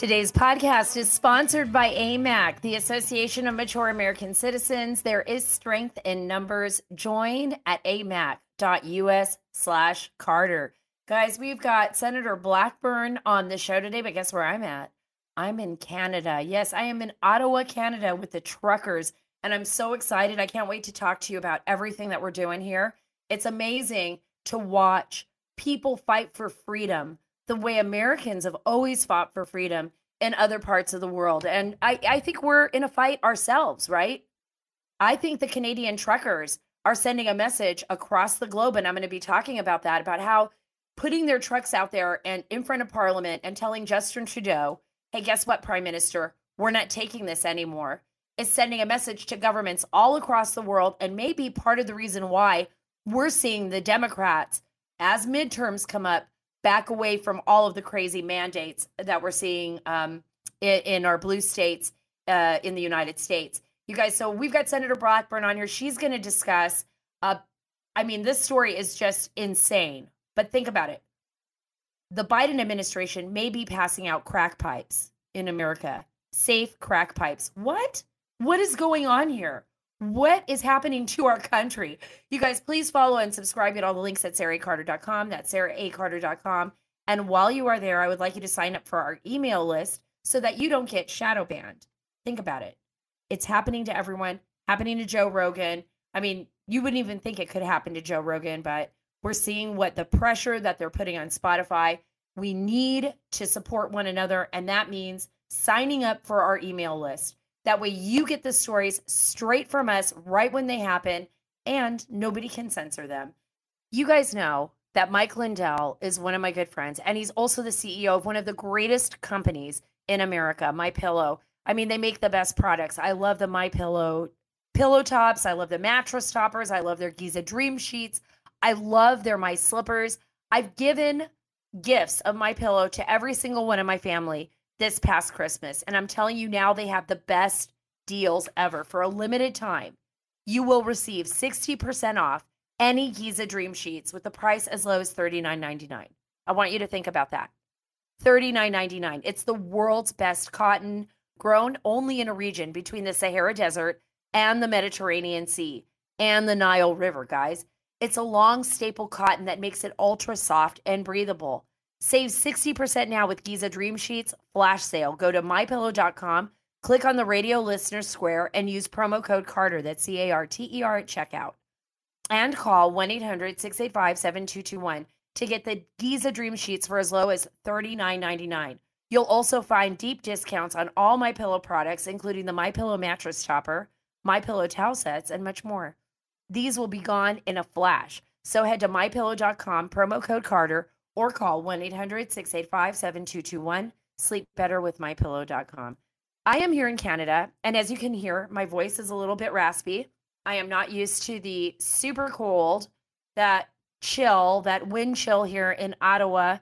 Today's podcast is sponsored by AMAC, the Association of Mature American Citizens. There is strength in numbers. Join at amac.us/Carter. Guys, we've got Senator Blackburn on the show today, but guess where I'm at? I'm in Canada. Yes, I am in Ottawa, Canada with the truckers, and I'm so excited. I can't wait to talk to you about everything that we're doing here. It's amazing to watch people fight for freedom the way Americans have always fought for freedom in other parts of the world. And I think we're in a fight ourselves, right? I think the Canadian truckers are sending a message across the globe, and I'm going to be talking about that, about how putting their trucks out there and in front of Parliament and telling Justin Trudeau, hey, guess what, Prime Minister? We're not taking this anymore. Is sending a message to governments all across the world, and maybe part of the reason why we're seeing the Democrats, as midterms come up, back away from all of the crazy mandates that we're seeing in our blue states in the United States. You guys, so we've got Senator Blackburn on here. She's going to discuss, this story is just insane. But think about it. The Biden administration may be passing out crack pipes in America. Safe crack pipes. What? What is going on here? What is happening to our country? You guys, please follow and subscribe. Get all the links at saracarter.com. That's saracarter.com. And while you are there, I would like you to sign up for our email list so that you don't get shadow banned. Think about it. It's happening to everyone, happening to Joe Rogan. I mean, you wouldn't even think it could happen to Joe Rogan, but we're seeing what the pressure that they're putting on Spotify. We need to support one another, and that means signing up for our email list. That way you get the stories straight from us right when they happen, and nobody can censor them. You guys know that Mike Lindell is one of my good friends, and he's also the CEO of one of the greatest companies in America, MyPillow. I mean, they make the best products. I love the MyPillow pillow tops. I love the mattress toppers. I love their Giza Dream Sheets. I love their My Slippers. I've given gifts of MyPillow to every single one of my family this past Christmas. And I'm telling you now, they have the best deals ever. For a limited time, you will receive 60% off any Giza Dream Sheets with the price as low as $39.99. I want you to think about that. $39.99. It's the world's best cotton, grown only in a region between the Sahara Desert and the Mediterranean Sea and the Nile River, guys. It's a long staple cotton that makes it ultra soft and breathable. Save 60% now with Giza Dream Sheets flash sale. Go to mypillow.com, click on the radio listener square, and use promo code Carter, that's CARTER at checkout. And call 1-800-685-7221 to get the Giza Dream Sheets for as low as $39.99. You'll also find deep discounts on all MyPillow products, including the MyPillow mattress topper, MyPillow towel sets, and much more. These will be gone in a flash. So head to mypillow.com, promo code Carter, or call 1-800-685-7221. Sleep better with mypillow.com. I am here in Canada, and as you can hear, my voice is a little bit raspy. I am not used to the super cold, that chill, that wind chill here in Ottawa.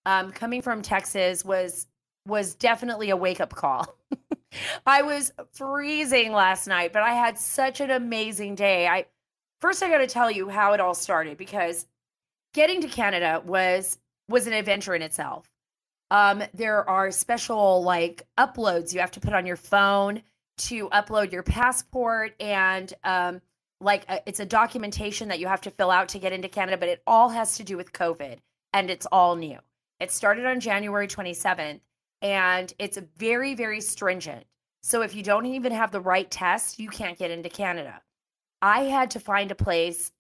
Coming from Texas was definitely a wake-up call. I was freezing last night, but I had such an amazing day. First, I got to tell you how it all started, because getting to Canada was an adventure in itself. There are special uploads you have to put on your phone to upload your passport, and it's a documentation that you have to fill out to get into Canada, but it all has to do with COVID, and it's all new. It started on January 27th, and it's very, very stringent. So if you don't even have the right test, you can't get into Canada. I had to find a place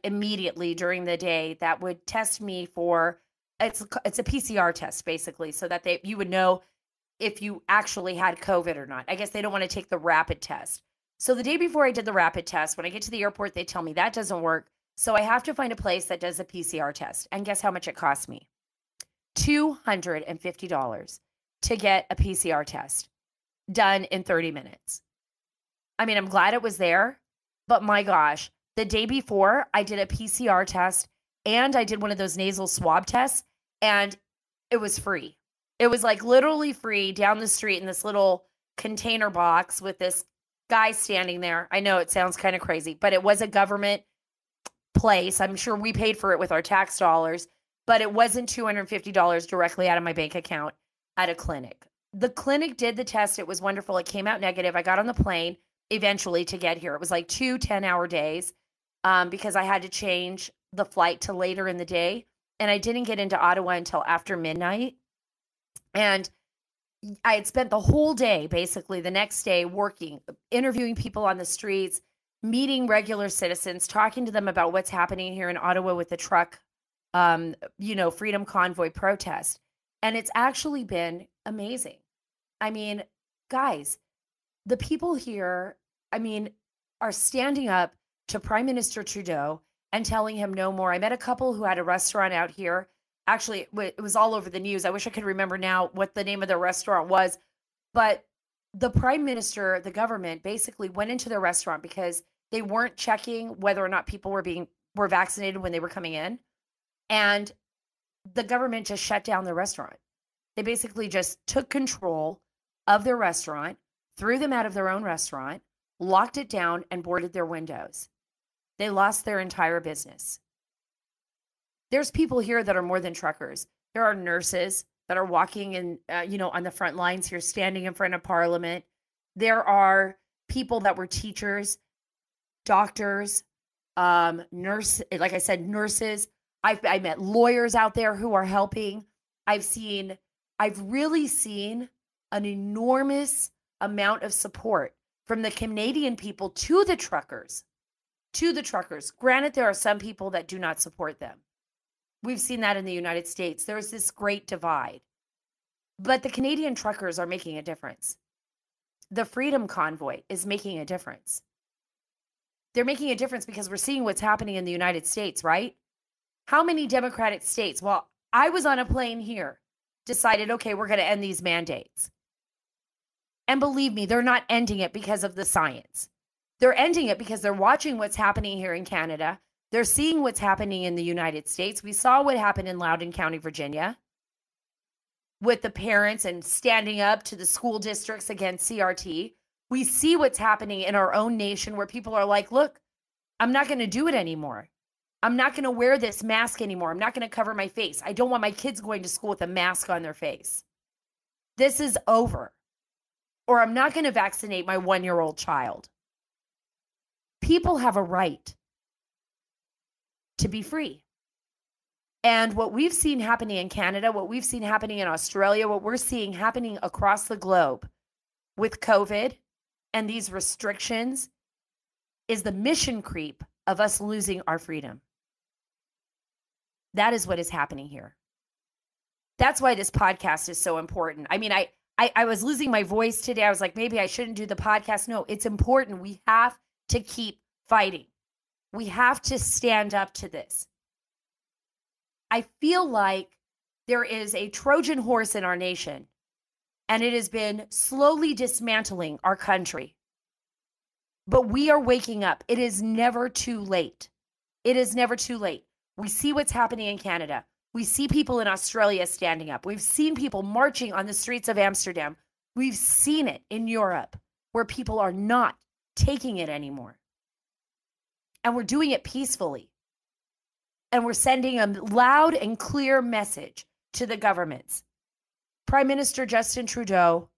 immediately during the day that would test me for, it's a PCR test basically, so that you would know if you actually had COVID or not. I guess they don't want to take the rapid test. So the day before I did the rapid test, when I get to the airport, they tell me that doesn't work. So I have to find a place that does a PCR test. And guess how much it cost me? $250 to get a PCR test done in 30 minutes. I mean, I'm glad it was there, but my gosh, the day before I did a PCR test and I did one of those nasal swab tests, and it was free. It was literally free down the street in this little container box with this guy standing there. I know it sounds kind of crazy, but it was a government place. I'm sure we paid for it with our tax dollars, but it wasn't $250 directly out of my bank account at a clinic. the clinic did the test. It was wonderful. It came out negative. I got on the plane eventually to get here. It was like 2 10-hour days because I had to change the flight to later in the day. And I didn't get into Ottawa until after midnight. And I had spent the whole day, basically the next day, working, interviewing people on the streets, meeting regular citizens, talking to them about what's happening here in Ottawa with the truck, Freedom Convoy protest. And it's actually been amazing. I mean, guys, the people here, are standing up to Prime Minister Trudeau and telling him no more. I met a couple who had a restaurant out here. Actually, it was all over the news. I wish I could remember now what the name of the restaurant was. But the Prime Minister, the government, basically went into the restaurant because they weren't checking whether or not people were vaccinated when they were coming in. And the government just shut down the restaurant. They basically just took control of their restaurant, threw them out of their own restaurant, locked it down, and boarded their windows. They lost their entire business. There's people here that are more than truckers. There are nurses that are walking in, on the front lines here, standing in front of Parliament. There are people that were teachers, doctors, nurses. Like I said, nurses. I met lawyers out there who are helping. I've really seen an enormous amount of support from the Canadian people to the truckers. Granted, there are some people that do not support them. We've seen that in the United States. There's this great divide. But the Canadian truckers are making a difference. The Freedom Convoy is making a difference. They're making a difference because we're seeing what's happening in the United States, right? How many Democratic states? Well, I was on a plane here, decided, okay, we're going to end these mandates. And believe me, they're not ending it because of the science. They're ending it because they're watching what's happening here in Canada. They're seeing what's happening in the United States. We saw what happened in Loudoun County, Virginia, with the parents and standing up to the school districts against CRT. We see what's happening in our own nation where people are like, look, I'm not going to do it anymore. I'm not going to wear this mask anymore. I'm not going to cover my face. I don't want my kids going to school with a mask on their face. This is over. Or I'm not going to vaccinate my 1-year-old child. People have a right to be free. And what we've seen happening in Canada, what we've seen happening in Australia, what we're seeing happening across the globe with COVID and these restrictions is the mission creep of us losing our freedom. That is what is happening here. That's why this podcast is so important. I was losing my voice today. I was like, maybe I shouldn't do the podcast. No, it's important. We have to keep fighting. We have to stand up to this. I feel like there is a Trojan horse in our nation, and it has been slowly dismantling our country. But we are waking up. It is never too late. It is never too late. We see what's happening in Canada. We see people in Australia standing up. We've seen people marching on the streets of Amsterdam. We've seen it in Europe where people are not taking it anymore. And we're doing it peacefully. And we're sending a loud and clear message to the governments. Prime Minister Justin Trudeau,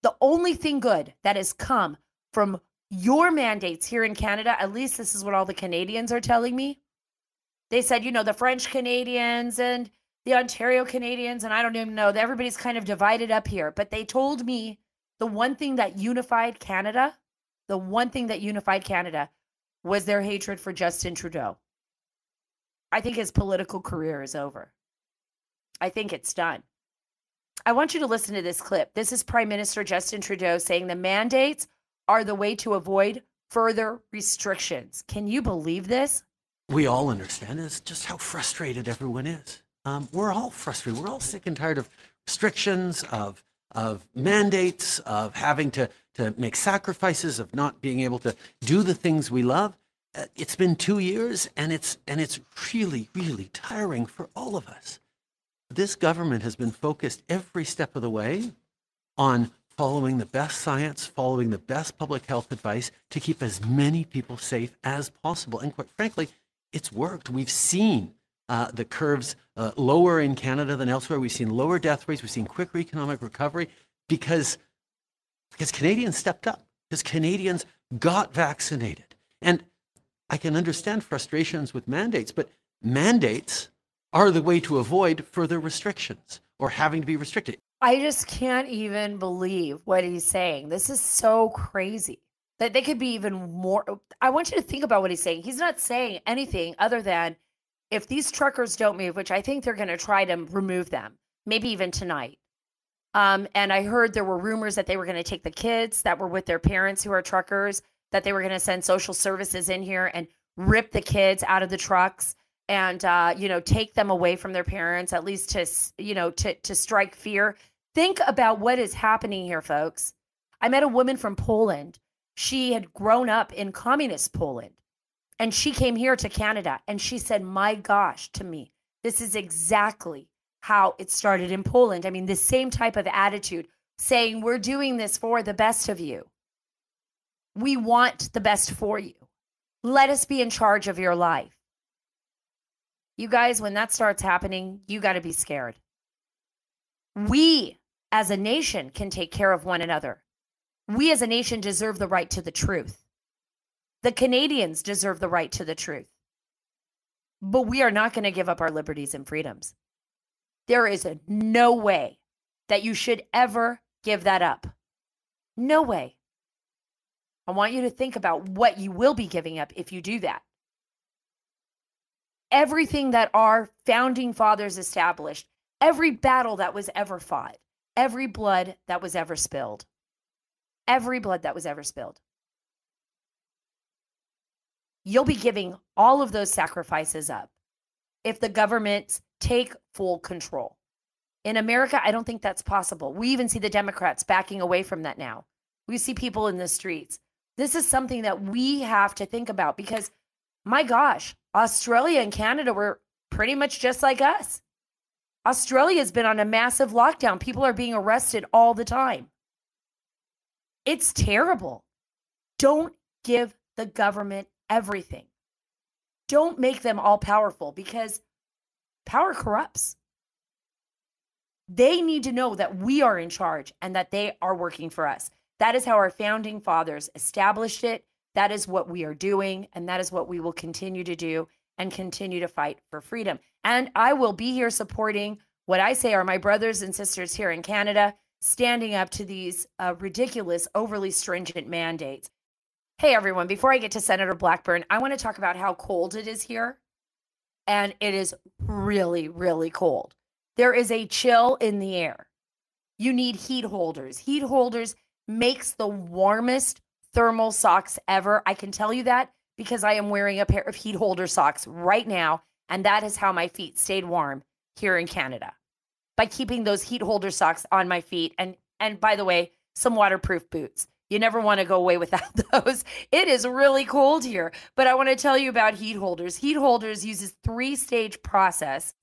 the only thing good that has come from your mandates here in Canada, at least this is what all the Canadians are telling me. They said, the French Canadians and the Ontario Canadians, and I don't even know, everybody's kind of divided up here. But they told me the one thing that unified Canada, was their hatred for Justin Trudeau. I think his political career is over. I think it's done. I want you to listen to this clip. This is Prime Minister Justin Trudeau saying the mandates are the way to avoid further restrictions. Can you believe this? We all understand is just how frustrated everyone is. We're all frustrated. We're all sick and tired of restrictions, of mandates, of having to make sacrifices, of not being able to do the things we love. It's been 2 years, and it's really, really tiring for all of us. This government has been focused every step of the way on following the best science, following the best public health advice to keep as many people safe as possible. And quite frankly, it's worked. We've seen the curves lower in Canada than elsewhere. We've seen lower death rates. We've seen quicker economic recovery because Canadians stepped up, because Canadians got vaccinated. And I can understand frustrations with mandates, but mandates are the way to avoid further restrictions or having to be restricted. I just can't even believe what he's saying. This is so crazy that they could be even more. I want you to think about what he's saying. He's not saying anything other than if these truckers don't move, which I think they're going to try to remove them, maybe even tonight. And I heard there were rumors that they were going to take the kids that were with their parents who are truckers, that they were going to send social services in here and rip the kids out of the trucks and, take them away from their parents, at least to strike fear. Think about what is happening here, folks. I met a woman from Poland. She had grown up in communist Poland, and she came here to Canada, and she said, my gosh, to me, this is exactly how it started in Poland. I mean, the same type of attitude, saying, we're doing this for the best of you. We want the best for you. Let us be in charge of your life. You guys, when that starts happening, you got to be scared. We as a nation can take care of one another. We as a nation deserve the right to the truth. The Canadians deserve the right to the truth. But we are not going to give up our liberties and freedoms. There is no way that you should ever give that up. No way. I want you to think about what you will be giving up if you do that. Everything that our founding fathers established, every battle that was ever fought, every blood that was ever spilled, you'll be giving all of those sacrifices up if the governments take full control. In America, I don't think that's possible. We even see the Democrats backing away from that now. We see people in the streets. This is something that we have to think about because, my gosh, Australia and Canada were pretty much just like us. Australia has been on a massive lockdown. People are being arrested all the time. It's terrible. Don't give the government everything. Don't make them all powerful because power corrupts. They need to know that we are in charge and that they are working for us. That is how our founding fathers established it. That is what we are doing, and that is what we will continue to do and continue to fight for freedom. And I will be here supporting what I say are my brothers and sisters here in Canada, standing up to these ridiculous, overly stringent mandates. Hey, everyone, before I get to Senator Blackburn, I want to talk about how cold it is here. And it is really, really cold. There is a chill in the air. You need heat holders. Heat holders makes the warmest thermal socks ever. I can tell you that because I am wearing a pair of heat holder socks right now. And that is how my feet stayed warm here in Canada, by keeping those heat holder socks on my feet. And by the way, some waterproof boots. You never want to go away without those. It is really cold here, but I want to tell you about heat holders. Heat holders uses 3-stage process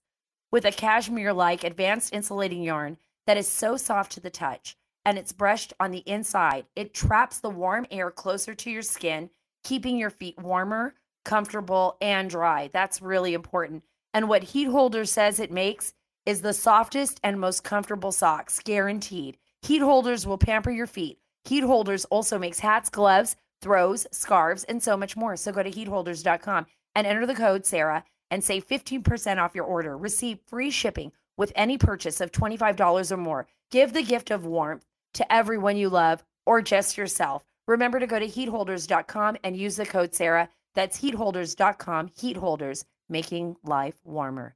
with a cashmere-like advanced insulating yarn that is so soft to the touch, and it's brushed on the inside. It traps the warm air closer to your skin, keeping your feet warmer, comfortable, and dry. That's really important. And what Heat Holders says it makes is the softest and most comfortable socks, guaranteed. Heat Holders will pamper your feet. Heat Holders also makes hats, gloves, throws, scarves, and so much more. So go to heatholders.com and enter the code Sara and save 15% off your order. Receive free shipping with any purchase of $25 or more. Give the gift of warmth to everyone you love or just yourself. Remember to go to heatholders.com and use the code Sara. That's heatholders.com. Heat Holders, making life warmer.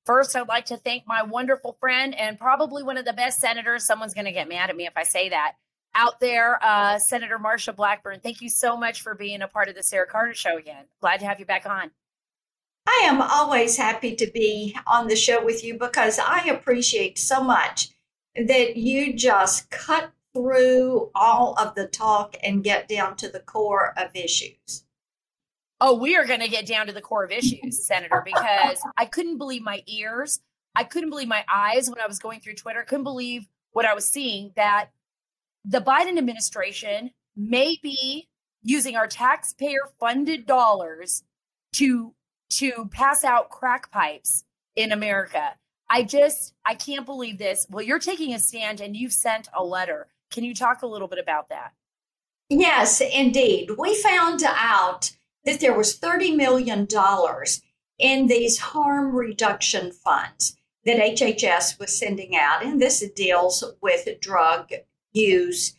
First, I'd like to thank my wonderful friend and probably one of the best senators. Someone's going to get mad at me if I say that. Out there, Senator Marsha Blackburn. Thank you so much for being a part of the Sara Carter Show again. Glad to have you back on. I am always happy to be on the show with you because I appreciate so much that you just cut through all of the talk and get down to the core of issues. Oh, we are going to get down to the core of issues, Senator, because I couldn't believe my ears. I couldn't believe my eyes when I was going through Twitter. I couldn't believe what I was seeing, that the Biden administration may be using our taxpayer-funded dollars to to pass out crack pipes in America. I can't believe this. Well, you're taking a stand and you've sent a letter. Can you talk a little bit about that? Yes, indeed. We found out that there was $30 million in these harm reduction funds that HHS was sending out. And this deals with drug use,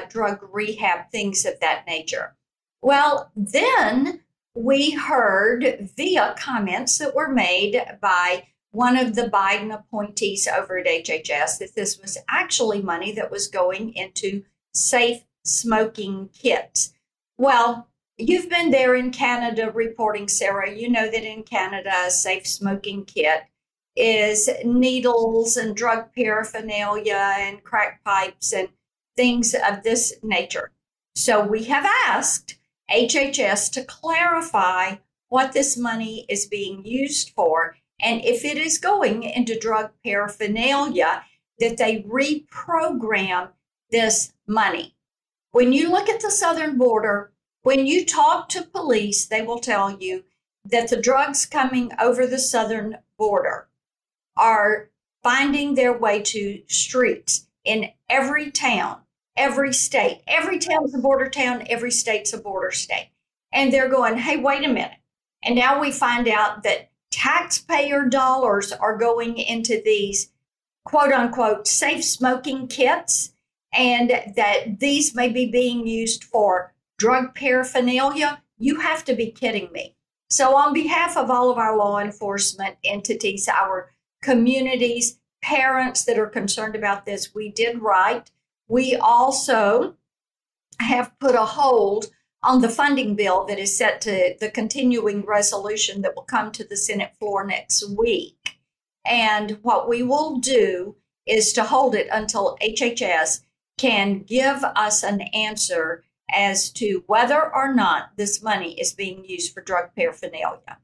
drug rehab, things of that nature. Well, then we heard via comments that were made by one of the Biden appointees over at HHS that this was actually money that was going into safe smoking kits. Well, you've been there in Canada reporting, Sara. You know that in Canada, a safe smoking kit is needles and drug paraphernalia and crack pipes and things of this nature. So we have asked HHS to clarify what this money is being used for, and if it is going into drug paraphernalia, that they reprogram this money. When you look at the southern border, when you talk to police, they will tell you that the drugs coming over the southern border are finding their way to streets in every town, every state. Every town's a border town, every state's a border state. And they're going, hey, wait a minute. And now we find out that taxpayer dollars are going into these quote unquote safe smoking kits, and that these may be being used for drug paraphernalia. You have to be kidding me. So on behalf of all of our law enforcement entities, our communities, parents that are concerned about this, we did write. We also have put a hold on the funding bill that is set to the continuing resolution that will come to the Senate floor next week. And what we will do is to hold it until HHS can give us an answer as to whether or not this money is being used for drug paraphernalia.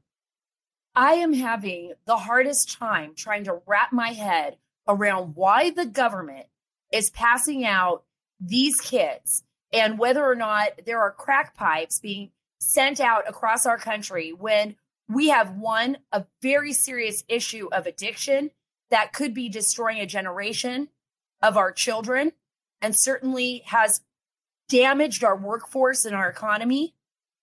I am having the hardest time trying to wrap my head around why the government is passing out these kits and whether or not there are crack pipes being sent out across our country when we have a very serious issue of addiction that could be destroying a generation of our children and certainly has damaged our workforce and our economy.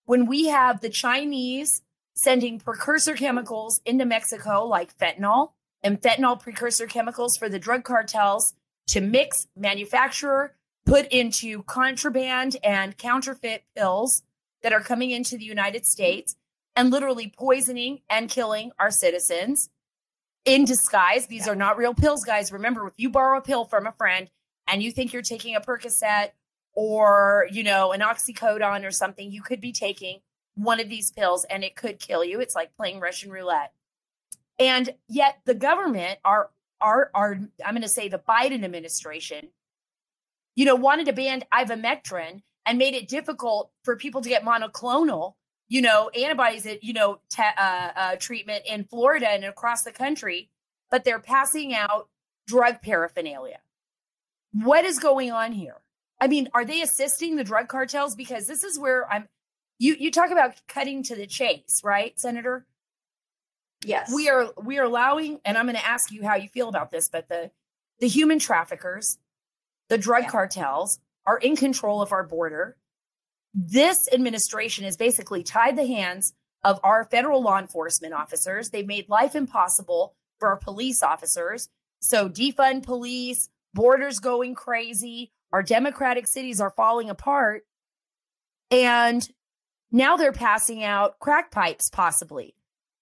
When we have the Chinese sending precursor chemicals into Mexico like fentanyl and fentanyl precursor chemicals for the drug cartels to mix, manufacture, put into contraband and counterfeit pills that are coming into the United States and literally poisoning and killing our citizens in disguise. These are not real pills, guys. Remember, if you borrow a pill from a friend and you think you're taking a Percocet or, an oxycodone or something, you could be taking one of these pills and it could kill you. It's like playing Russian roulette. And yet the government, I'm going to say the Biden administration, wanted to ban ivermectin and made it difficult for people to get monoclonal, antibodies at, treatment in Florida and across the country, but they're passing out drug paraphernalia. What is going on here? I mean, are they assisting the drug cartels? Because this is where you talk about cutting to the chase, right, Senator? Yes. We are allowing, and I'm going to ask you how you feel about this, but the human traffickers, the drug cartels are in control of our border. This administration has basically tied the hands of our federal law enforcement officers. They've made life impossible for our police officers. So defund police, borders going crazy, our democratic cities are falling apart. And now they're passing out crack pipes, possibly.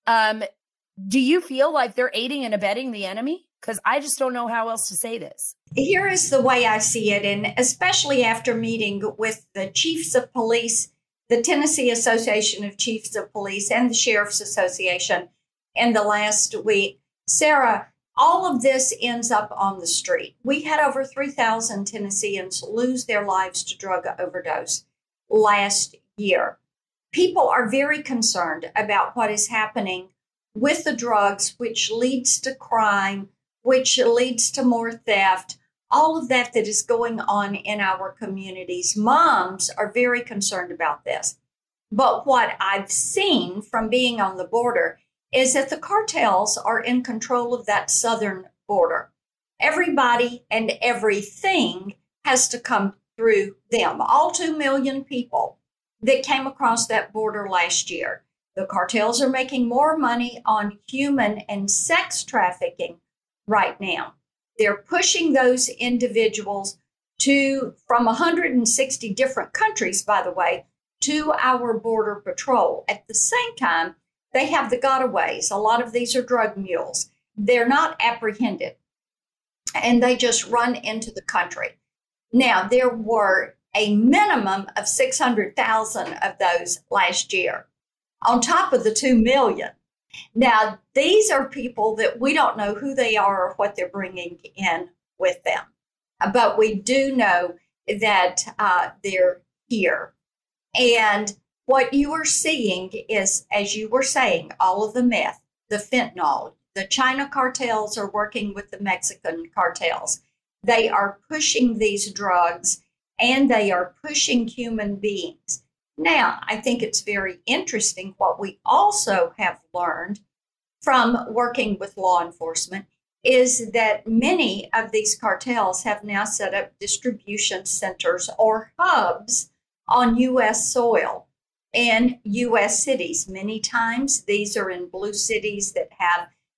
Do you feel like they're aiding and abetting the enemy? Because I just don't know how else to say this. Here is the way I see it, and especially after meeting with the chiefs of police, the Tennessee Association of Chiefs of Police, and the Sheriff's Association in the last week. Sara, all of this ends up on the street. We had over 3,000 Tennesseans lose their lives to drug overdose last year. People are very concerned about what is happening with the drugs, which leads to crime, which leads to more theft, all of that is going on in our communities. Moms are very concerned about this. But what I've seen from being on the border is that the cartels are in control of that southern border. Everybody and everything has to come through them. All 2 million people that came across that border last year. The cartels are making more money on human and sex trafficking right now. They're pushing those individuals from 160 different countries, by the way, to our border patrol. At the same time, they have the gotaways. A lot of these are drug mules. They're not apprehended, and they just run into the country. Now, there were a minimum of 600,000 of those last year, on top of the 2 million. Now, these are people that we don't know who they are or what they're bringing in with them. But we do know that they're here. And what you are seeing is, as you were saying, all of the meth, the fentanyl, the China cartels are working with the Mexican cartels. They are pushing these drugs and they are pushing human beings. Now, I think it's very interesting what we also have learned from working with law enforcement is that many of these cartels have now set up distribution centers or hubs on U.S. soil in U.S. cities. Many times these are in blue cities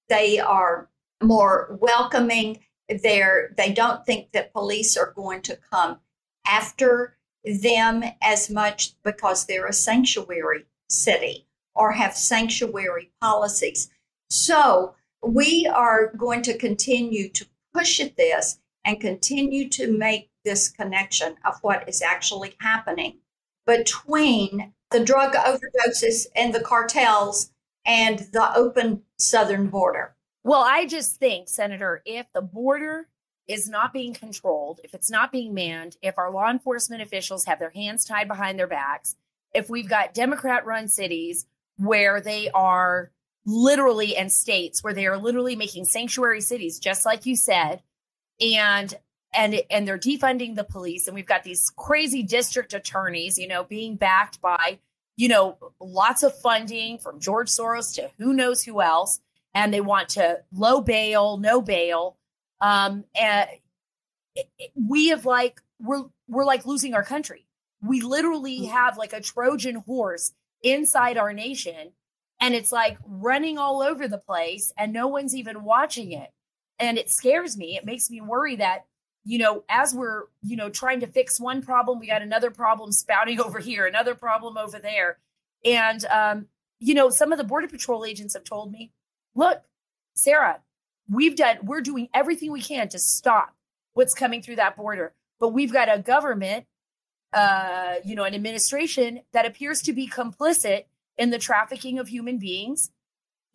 they are more welcoming. They don't think that police are going to come after them as much because they're a sanctuary city or have sanctuary policies. So we are going to continue to push at this and continue to make this connection of what is actually happening between the drug overdoses and the cartels and the open southern border. Well, I just think, Senator, if the border is not being controlled, if it's not being manned, if our law enforcement officials have their hands tied behind their backs, if we've got Democrat-run cities where they are literally, and states where they are literally making sanctuary cities, just like you said, and they're defunding the police, and we've got these crazy district attorneys, being backed by, lots of funding from George Soros to who knows who else, and they want to low bail, no bail. And we have we're like losing our country. We literally have like a Trojan horse inside our nation, and it's like running all over the place and no one's even watching it. And it scares me. It makes me worry that, as we're, trying to fix one problem, we got another problem spouting over here, another problem over there. And, some of the Border Patrol agents have told me, look, Sara, we're doing everything we can to stop what's coming through that border. But we've got a government, an administration that appears to be complicit in the trafficking of human beings,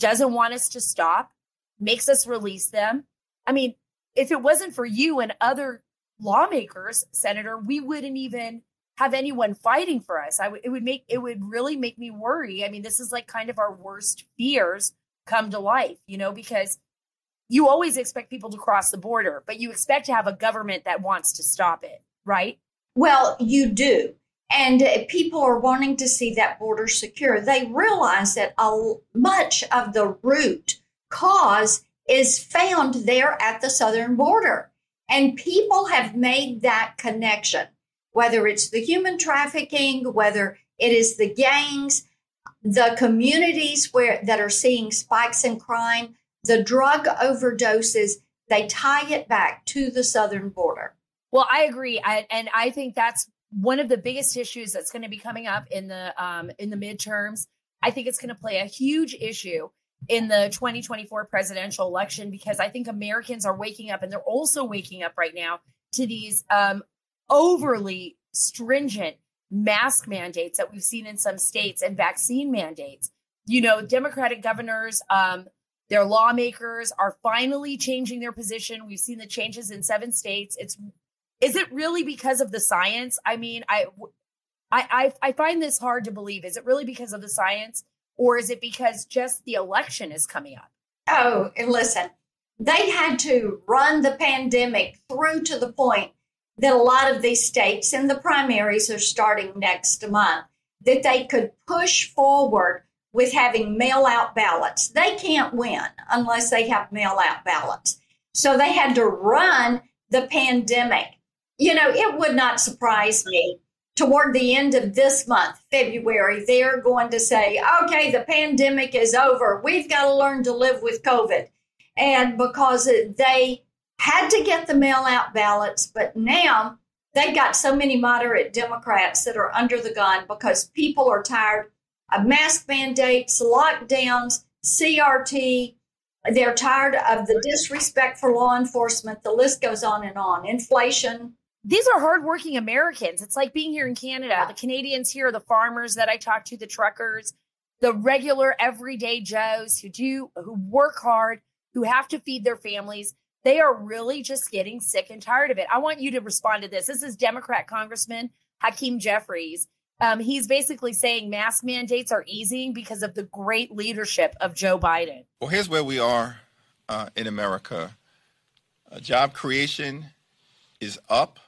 doesn't want us to stop, makes us release them. I mean, if it wasn't for you and other lawmakers, Senator, we wouldn't even have anyone fighting for us. It would really make me worry. I mean, this is like kind of our worst fears come to life, because you always expect people to cross the border, but you expect to have a government that wants to stop it, right? Well, you do. And people are wanting to see that border secure. They realize that much of the root cause is found there at the southern border. And people have made that connection, whether it's the human trafficking, whether it is the gangs, the communities that are seeing spikes in crime, the drug overdoses, they tie it back to the southern border. Well, I agree. I think that's one of the biggest issues that's going to be coming up in the midterms. I think it's going to play a huge issue in the 2024 presidential election, because I think Americans are waking up, and they're also waking up right now to these overly stringent mask mandates that we've seen in some states and vaccine mandates. Democratic governors, their lawmakers are finally changing their position. We've seen the changes in 7 states. Is it really because of the science? I mean, I find this hard to believe. Is it really because of the science, or is it because just the election is coming up? Oh, and listen, they had to run the pandemic through to the point that a lot of these states, and the primaries are starting next month, that they could push forward with having mail-out ballots. They can't win unless they have mail-out ballots. So they had to run the pandemic. You know, it would not surprise me toward the end of this month, February, they're going to say, okay, the pandemic is over. We've got to learn to live with COVID. And because they had to get the mail-out ballots, but now they've got so many moderate Democrats that are under the gun because people are tired of mask mandates, lockdowns, CRT. They're tired of the disrespect for law enforcement. The list goes on and on. Inflation. These are hardworking Americans. It's like being here in Canada. Yeah. The Canadians here are the farmers that I talk to, the truckers, the regular everyday Joes who work hard, who have to feed their families. They are really just getting sick and tired of it. I want you to respond to this. This is Democrat Congressman Hakeem Jeffries. He's basically saying mask mandates are easing because of the great leadership of Joe Biden. Well, here's where we are in America. Job creation is up.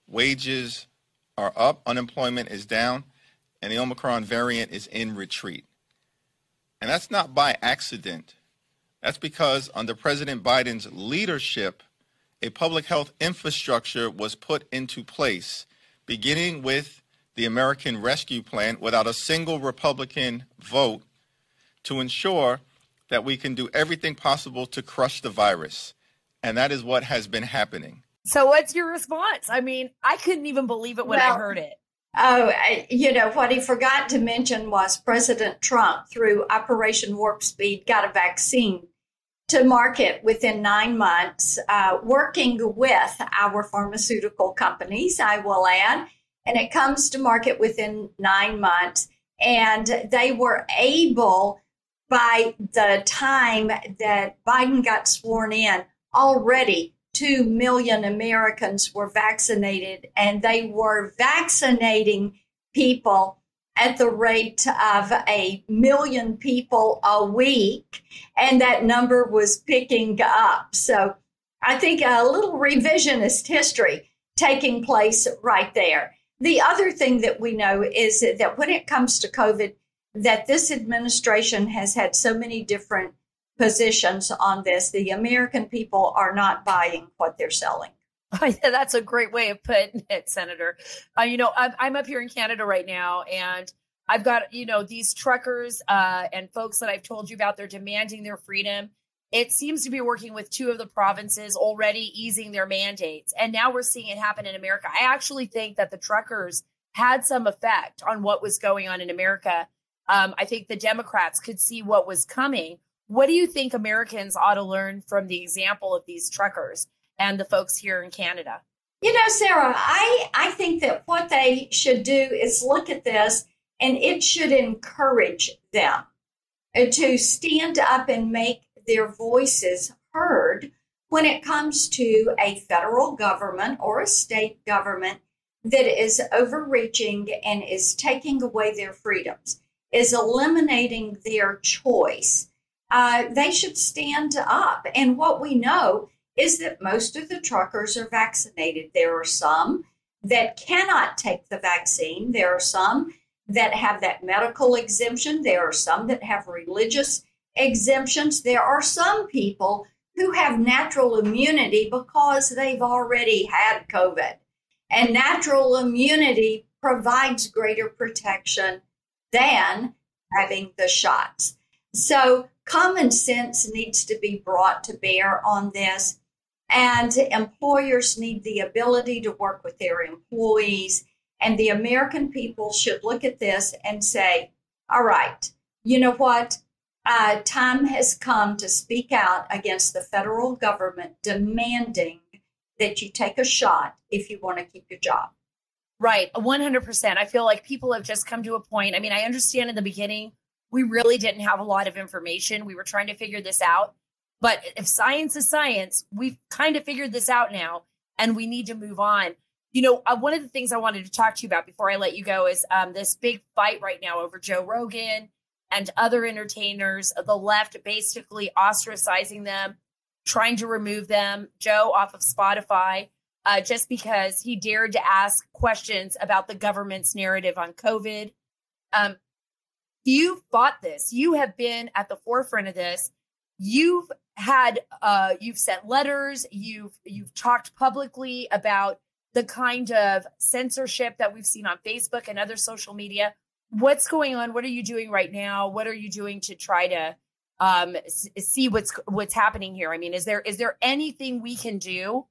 Wages are up. Unemployment is down. And the Omicron variant is in retreat. And that's not by accident. That's because under President Biden's leadership, a public health infrastructure was put into place, beginning with the American Rescue Plan without a single Republican vote to ensure that we can do everything possible to crush the virus. And that is what has been happening. So what's your response? I mean, I couldn't even believe it when I heard it. Oh, you know, what he forgot to mention was President Trump, through Operation Warp Speed, got a vaccine to market within 9 months, working with our pharmaceutical companies, I will add. And it comes to market within 9 months. And they were able, by the time that Biden got sworn in, already 2 million Americans were vaccinated, and they were vaccinating people at the rate of 1 million people a week. And that number was picking up. So I think a little revisionist history taking place right there. The other thing that we know is that when it comes to COVID, that this administration has had so many different positions on this. The American people are not buying what they're selling. That's a great way of putting it, Senator. You know, I'm up here in Canada right now, and I've got, you know, these truckers and folks that I've told you about. They're demanding their freedom. It seems to be working with 2 of the provinces already easing their mandates. And now we're seeing it happen in America. I actually think that the truckers had some effect on what was going on in America. I think the Democrats could see what was coming. What do you think Americans ought to learn from the example of these truckers and the folks here in Canada? You know, Sarah, I think that what they should do is look at this, and it should encourage them to stand up and make their voices heard when it comes to a federal government or a state government that is overreaching and is taking away their freedoms, is eliminating their choice. They should stand up. And what we know is that most of the truckers are vaccinated. There are some that cannot take the vaccine. There are some that have that medical exemption. There are some that have religious exemptions. There are some people who have natural immunity because they've already had COVID. And natural immunity provides greater protection than having the shots. So common sense needs to be brought to bear on this. And employers need the ability to work with their employees. And the American people should look at this and say, all right, you know what? Time has come to speak out against the federal government demanding that you take a shot if you want to keep your job. Right. 100%. I feel like people have just come to a point. I mean, I understand in the beginning, we really didn't have a lot of information. We were trying to figure this out. But if science is science, we've kind of figured this out now, and we need to move on. You know, one of the things I wanted to talk to you about before I let you go is this big fight right now over Joe Rogan and other entertainers, the left basically ostracizing them, trying to remove them, Joe, off of Spotify. just because he dared to ask questions about the government's narrative on COVID. You fought this. You have been at the forefront of this. You've sent letters. You've talked publicly about the kind of censorship that we've seen on Facebook and other social media. What's going on? What are you doing right now? What are you doing to try to see what's happening here? I mean, is there anything we can do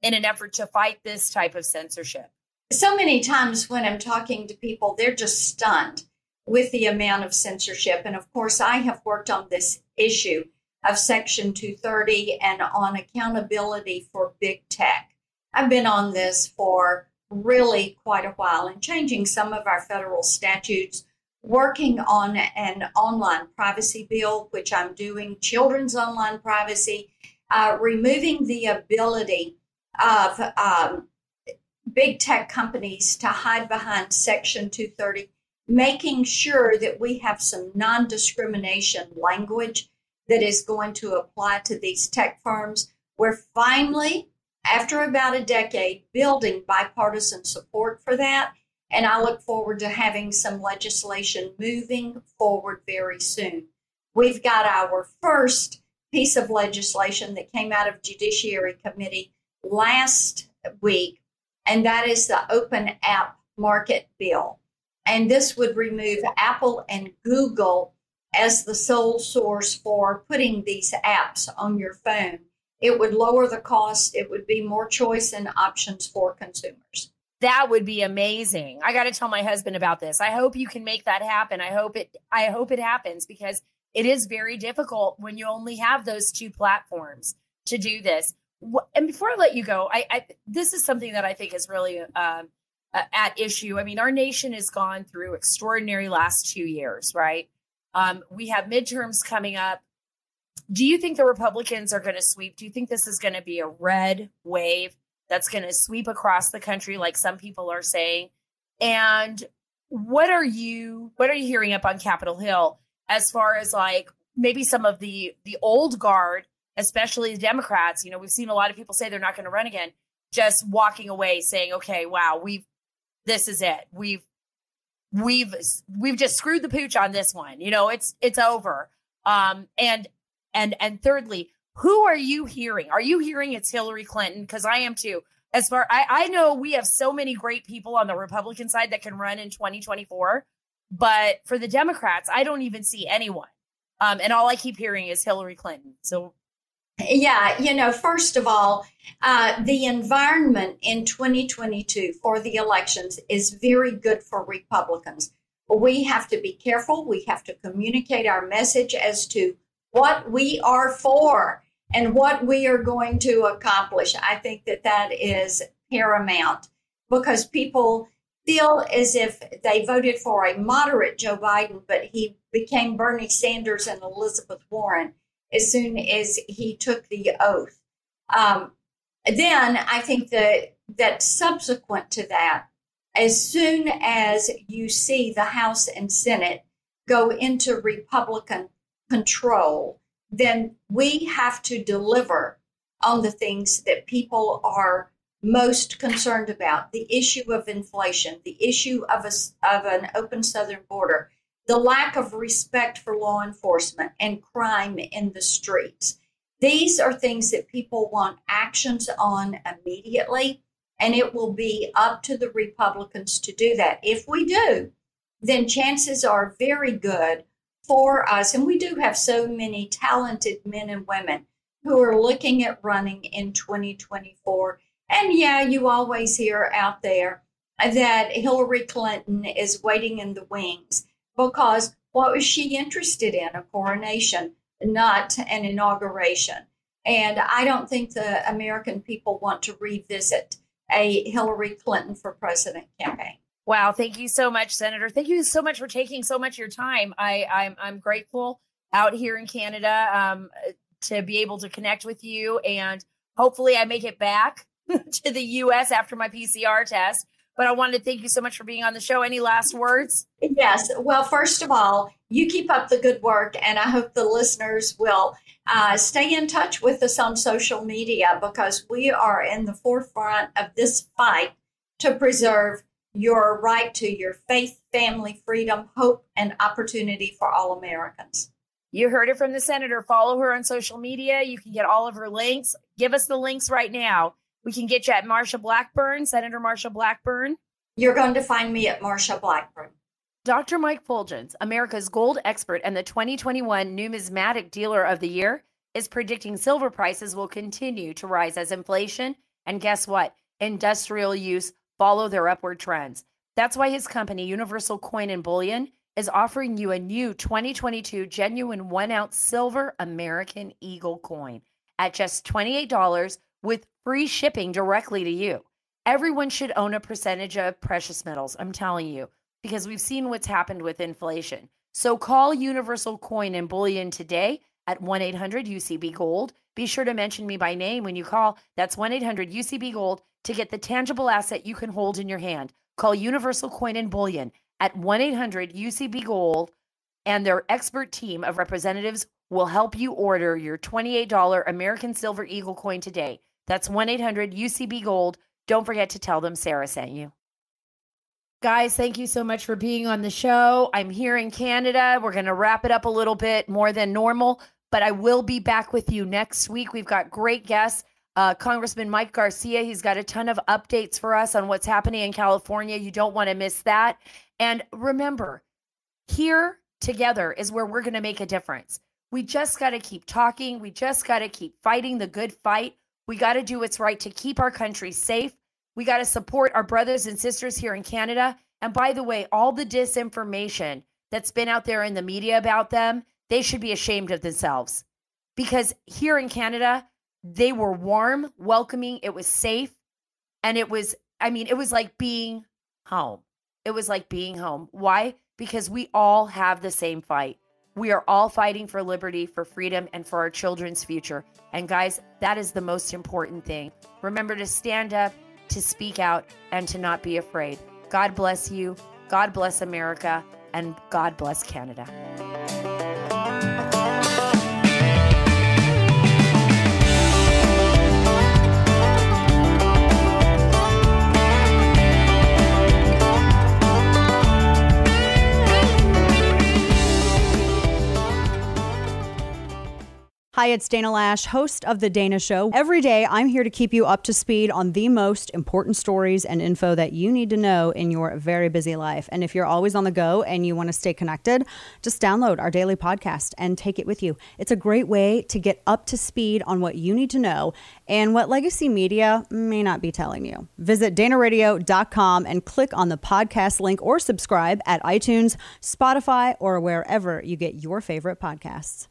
in an effort to fight this type of censorship? So many times when I'm talking to people, they're just stunned with the amount of censorship. And of course, I have worked on this issue of Section 230 and on accountability for big tech. I've been on this for really quite a while and changing some of our federal statutes, working on an online privacy bill, which I'm doing, children's online privacy, removing the ability of big tech companies to hide behind Section 230, making sure that we have some non-discrimination language that is going to apply to these tech firms. We're finally, after about a decade, building bipartisan support for that. And I look forward to having some legislation moving forward very soon. We've got our first piece of legislation that came out of Judiciary Committee last week, and that is the Open App Market Bill. And this would remove Apple and Google as the sole source for putting these apps on your phone. It would lower the cost. It would be more choice and options for consumers. That would be amazing. I got to tell my husband about this. I hope you can make that happen. I hope it happens, because it is very difficult when you only have those two platforms to do this. And before I let you go, this is something that I think is really at issue. I mean, our nation has gone through extraordinary last 2 years, right? We have midterms coming up. Do you think the Republicans are going to sweep? Do you think this is going to be a red wave that's going to sweep across the country, like some people are saying? And what are you hearing up on Capitol Hill as far as like maybe some of the old guard, especially the Democrats? You know, we've seen a lot of people say they're not going to run again, just walking away saying, okay, wow, this is it. We've just screwed the pooch on this one. You know, it's over. And thirdly, who are you hearing? Are you hearing it's Hillary Clinton? Because I am too. I know we have so many great people on the Republican side that can run in 2024, but for the Democrats, I don't even see anyone. And all I keep hearing is Hillary Clinton. So, yeah, you know, first of all, the environment in 2022 for the elections is very good for Republicans. We have to be careful. We have to communicate our message as to what we are for and what we are going to accomplish. I think that is paramount, because people feel as if they voted for a moderate Joe Biden, but he became Bernie Sanders and Elizabeth Warren as soon as he took the oath. Then I think that subsequent to that, as soon as you see the House and Senate go into Republican control, then we have to deliver on the things that people are most concerned about: the issue of inflation, the issue of an open southern border, the lack of respect for law enforcement, and crime in the streets. These are things that people want actions on immediately, and it will be up to the Republicans to do that. If we do, then chances are very good for us, and we do have so many talented men and women who are looking at running in 2024. And yeah, you always hear out there that Hillary Clinton is waiting in the wings, because what was she interested in? A coronation, not an inauguration. And I don't think the American people want to revisit a Hillary Clinton for president campaign. Wow. Thank you so much, Senator. Thank you so much for taking so much of your time. I'm grateful out here in Canada to be able to connect with you, and hopefully I make it back to the U.S. after my PCR test. But I wanted to thank you so much for being on the show. Any last words? Yes. Well, first of all, you keep up the good work, and I hope the listeners will stay in touch with us on social media, because we are in the forefront of this fight to preserve your right to your faith, family, freedom, hope, and opportunity for all Americans. You heard it from the senator. Follow her on social media. You can get all of her links. Give us the links right now. We can get you at Marsha Blackburn, Senator Marsha Blackburn. You're going to find me at Marsha Blackburn. Dr. Mike Fulgens, America's gold expert and the 2021 Numismatic Dealer of the Year, is predicting silver prices will continue to rise as inflation and, guess what, industrial use follow their upward trends. That's why his company, Universal Coin and Bullion, is offering you a new 2022 genuine 1-ounce silver American Eagle coin at just $28 with free shipping directly to you. Everyone should own a percentage of precious metals, I'm telling you, because we've seen what's happened with inflation. So call Universal Coin and Bullion today at 1-800-UCB-GOLD. Be sure to mention me by name when you call. That's 1-800-UCB-GOLD to get the tangible asset you can hold in your hand. Call Universal Coin and Bullion at 1-800-UCB-GOLD, and their expert team of representatives will help you order your $28 American Silver Eagle coin today. That's 1-800-UCB-GOLD. Don't forget to tell them Sara sent you. Guys, thank you so much for being on the show. I'm here in Canada. We're going to wrap it up a little bit more than normal, but I will be back with you next week. We've got great guests. Congressman Mike Garcia, he's got a ton of updates for us on what's happening in California. You don't want to miss that. And remember, here together is where we're going to make a difference. We just got to keep talking. We just got to keep fighting the good fight. We got to do what's right to keep our country safe. We got to support our brothers and sisters here in Canada. And by the way, all the disinformation that's been out there in the media about them, they should be ashamed of themselves. Because here in Canada, they were warm, welcoming, it was safe, and it was like being home. It was like being home. Why? Because we all have the same fight. We are all fighting for liberty, for freedom, and for our children's future. And guys, that is the most important thing. Remember to stand up, to speak out, and to not be afraid. God bless you, God bless America, and God bless Canada. Hi, it's Dana Lash, host of The Dana Show. Every day, I'm here to keep you up to speed on the most important stories and info that you need to know in your very busy life. And if you're always on the go and you want to stay connected, just download our daily podcast and take it with you. It's a great way to get up to speed on what you need to know and what legacy media may not be telling you. Visit danaradio.com and click on the podcast link or subscribe at iTunes, Spotify, or wherever you get your favorite podcasts.